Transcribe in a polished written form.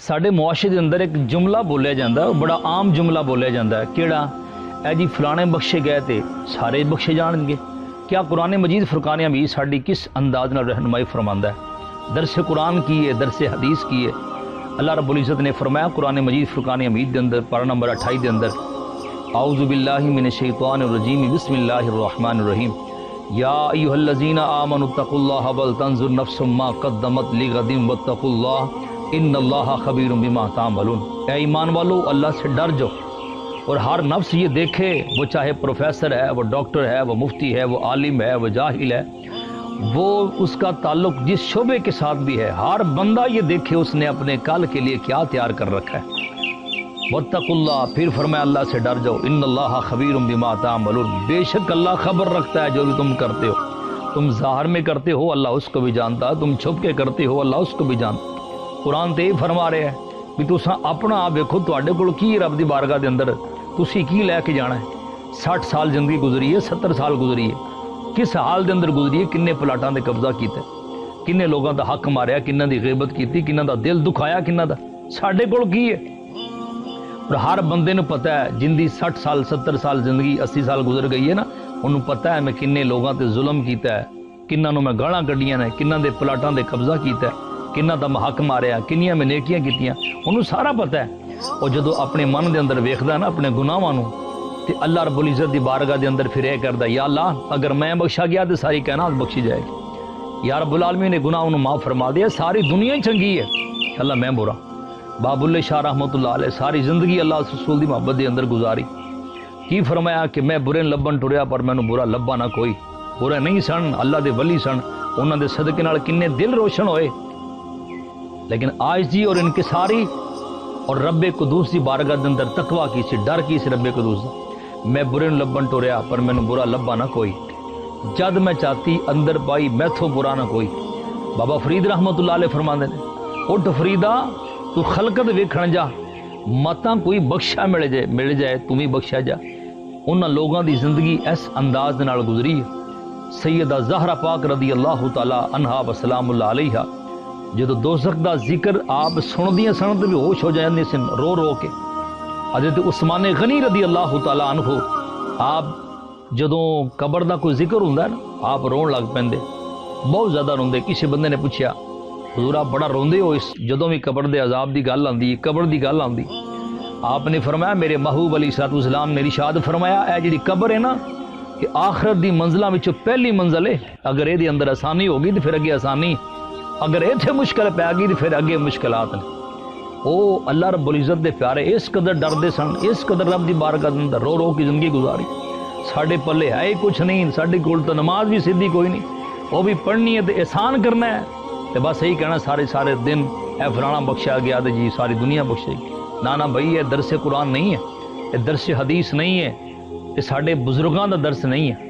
ਸਾਡੇ ਮੁਆਸ਼ਰੇ ਦੇ ਅੰਦਰ ਇੱਕ ਜੁਮਲਾ ਬੋਲਿਆ ਜਾਂਦਾ, ਉਹ ਬੜਾ ਆਮ ਜੁਮਲਾ ਬੋਲਿਆ ਜਾਂਦਾ ਹੈ। ਕਿਹੜਾ? ਇਹ ਜੀ ਫਲਾਣੇ ਬਖਸ਼ੇ ਗਏ ਤੇ ਸਾਰੇ ਬਖਸ਼ੇ ਜਾਣਗੇ। کیا قرآن مجید فرقان حمید ساڑی کس انداز نال رہنمائی فرماندا ہے؟ درس قرآن کی ہے، درس حدیث کی ہے۔ اللہ رب العزت نے فرمایا قرآن مجید فرقان حمید دے اندر پارہ نمبر 28 دے اندر، اعوذ باللہ من الشیطان الرجیم بسم اللہ الرحمن الرحیم، یا ایھا الذین آمنوا اتقوا اللہ ولتنظر نفس ما قدمت لغد واتقوا اللہ ان اللہ خبیر بما تعملون۔ اے ایمان والو، اللہ سے ڈر جاؤ اور ہر نفس یہ دیکھے، وہ چاہے پروفیسر ہے، وہ ڈاکٹر ہے، وہ مفتی ہے، وہ عالم ہے، وہ جاہل ہے، وہ اس کا تعلق جس شعبے کے ساتھ بھی ہے، ہر بندہ یہ دیکھے اس نے اپنے کل کے لیے کیا تیار کر رکھا ہے۔ واتقوا اللہ، پھر فرمایا اللہ سے ڈر جاؤ، ان اللہ خبیر بما تعملون، بے شک اللہ خبر رکھتا ہے جو بھی تم کرتے ہو۔ تم ظاہر میں کرتے ہو اللہ اس کو بھی جانتا ہے، تم چھپ کے کرتے ہو اللہ اس کو بھی جانتا ہے۔ قرآن تے فرما رہے ہیں بھی تساں اپنا آپ ویکھو، تواڈے کول کی رب دی بارگاہ دے اندر تسی کی لے کے جانا ہے۔ 60 سال زندگی گزری ہے، 70 سال گزری ہے، کس حال دے اندر گزری ہے، کنے پلاٹاں دے قبضہ کیتا، کنے لوگاں دا حق ماریا، کنہ دی غیبت کیتی، کنہ دا دل دکھایا، کنہ دا ساڈے کول کی ہے۔ اور ہر بندے نو پتہ ہے جن دی 60 سال 70 سال زندگی 80 سال گزر گئی ہے نا، انہوں پتہ ہے میں کنے لوگاں تے ظلم کیتا ہے، کنہ نو میں گالاں کڈیاں نے، کنہ دے پلاٹاں دے قبضہ کیتا ہے، کنہ دا حق ماریا، کنیاں میں نیکیاں کیتیاں، انہوں سارا پتہ ہے۔ اور جدو اپنے من دے اندر ویکھدا نا اپنے گناہاں نو، تے اللہ رب العزت دی بارگاہ دے اندر پھر اے کردا، یا اللہ اگر میں بخشا گیا تے ساری کائنات بخشی جائے گی، یا رب العالمین نے گناہوں نو معاف فرما دیا، ساری دنیا ہی چنگی ہے، اللہ میں برا۔ باب اللہ شاہ رحمۃ اللہ علیہ ساری زندگی اللہ رسول دی محبت دے اندر گزاری، کی فرمایا کہ میں برے لبن ٹریا پر مینوں برا لبا نہ کوئی، برے نہیں سن، اللہ دے ولی سن، انہاں دے صدقے نال کنے دل روشن ہوئے۔ لیکن عاجزی اور انکساری اور رب قدوس دی بارگاہ دے اندر تقوی کی سی، ڈر کی سی رب قدوس دا، میں برے لبن ٹریا پر مینوں برا لبا نہ کوئی، جد میں چاہتی اندر پائی میتھوں برا نہ کوئی۔ بابا فرید رحمت اللہ علیہ فرماندے نے، اٹھ فریدا تو خلقت ویکھن جا، متاں کوئی بخشا مل جائے تم ہی بخشا جا۔ انہاں لوگاں دی زندگی اس انداز دے نال گزری ہے۔ سیدہ زہرا پاک رضی اللہ تعالی عنہا و سلام اللہ علیہا جدو دوزخ دا ذکر آپ سندیاں سن تے بے ہوش ہو جاندے سن رو رو کے۔ حضرت عثمان غنی رضی اللہ تعالی عنہ آپ جدوں قبر دا کوئی ذکر ہوندا ہے نا، آپ رون لگ پیندے، بہت زیادہ روندے۔ کسی بندے نے پوچھیا حضور آپ بڑا روندے ہو اس جدوں بھی قبر دے عذاب دی گل آندی، قبر دی گل آندی؟ آپ نے فرمایا میرے محبوب علیہ الصلوۃ والسلام نے ارشاد فرمایا اے جڑی قبر ہے نا کہ آخرت دی منزلاں وچوں پہلی منزل ہے، اگر اے دے اندر آسانی ہوگی تے پھر اگے آسانی، اگر ایتھے مشکل پی گئی تو پھر اگے مشکلات نے۔ او اللہ رب العزت دے پیارے اس قدر ڈردے سن، اس قدر رب دی بارگاہ دے اندر رو رو کی زندگی گزاری۔ ساڈے پلے ہے کچھ نہیں، ساڈے کول تو نماز بھی سیدھی کوئی نہیں، وہ بھی پڑھنی ہے تے احسان کرنا ہے تے بس یہی کہنا سارے دن اے فلانا بخشا گیا تے جی ساری دنیا بخشے گی۔ نانا بھائی یہ درس قرآن نہیں ہے، یہ درس حدیث نہیں ہے، یہ ساڈے بزرگاں دا درس نہیں ہے۔